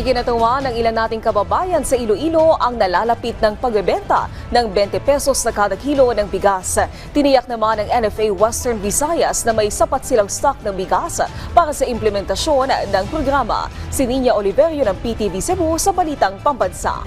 Ikinatuwa ng ilan nating kababayan sa Iloilo ang nalalapit ng pagbebenta ng 20 pesos na kada kilo ng bigas. Tiniyak naman ng NFA Western Visayas na may sapat silang stock ng bigas para sa implementasyon ng programa. Si Nina Oliverio ng PTV Cebu sa Balitang Pambansa.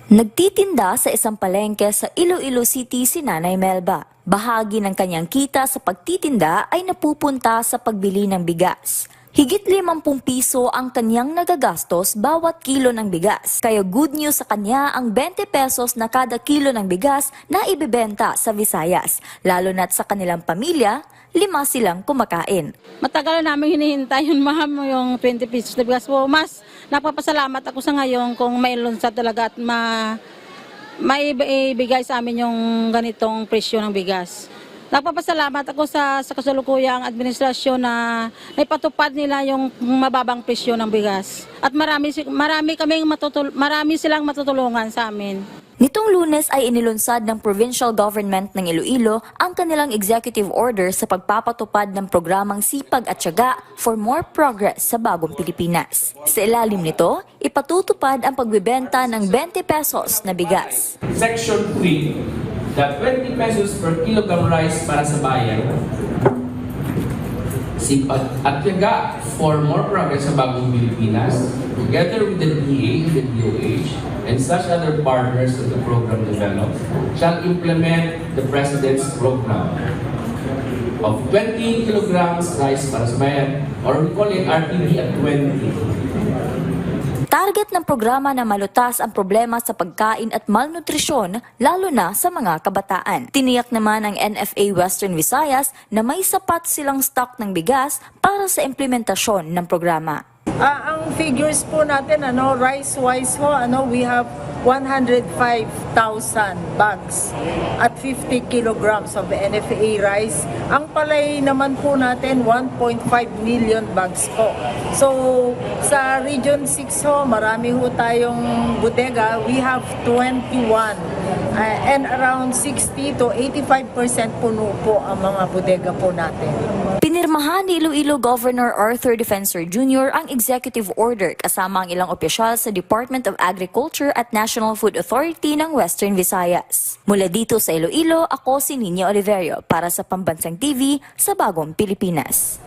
Nagtitinda sa isang palengke sa Iloilo City si Nanay Melba. Bahagi ng kanyang kita sa pagtitinda ay napupunta sa pagbili ng bigas. Higit 50 piso ang kanyang nagagastos bawat kilo ng bigas. Kaya good news sa kanya ang 20 pesos na kada kilo ng bigas na ibebenta sa Visayas. Lalo na't sa kanilang pamilya, 5 silang kumakain. Matagal na namin hinihintay yun, ma'am, yung 20 pesos na bigas po. Mas napapasalamat ako sa ngayon kung may lunsad talaga at maibigay sa amin yung ganitong presyo ng bigas. Napapasalamat ako sa kasalukuyang administrasyon na naipatupad nila yung mababang presyo ng bigas. At marami silang matutulungan sa amin. Nitong Lunes ay inilunsad ng provincial government ng Iloilo ang kanilang executive order sa pagpapatupad ng programang Sipag at Tiyaga for More Progress sa Bagong Pilipinas. Sa ilalim nito, ipatutupad ang pagbibenta ng 20 pesos na bigas. Section 3, the 20 pesos per kilogram rice para sa bayan, Sipag at Tiyaga for More Progress sa Bagong Pilipinas, together with the DA and the DOH and such other partners that the program develops, shall implement the President's program of 20 kilograms rice para sa bayan, or we call it RTB at 20. Target ng programa na malutas ang problema sa pagkain at malnutrisyon, lalo na sa mga kabataan. Tiniyak naman ng NFA Western Visayas na may sapat silang stock ng bigas para sa implementasyon ng programa. Ang figures po natin, rice-wise ho, we have 105,000 bags at 50 kilograms of NFA rice. Ang palay naman po natin, 1.5 million bags po. So, sa Region 6 ho, marami ho tayong bodega. We have 21 and around 60 to 85% puno po ang mga bodega po natin. Pinirmahan ni Iloilo Governor Arthur Defensor Jr. ang executive order kasama ang ilang opisyal sa Department of Agriculture at National Food Authority ng Western Visayas. Mula dito sa Iloilo, ako si Nina Oliverio para sa Pambansang TV sa Bagong Pilipinas.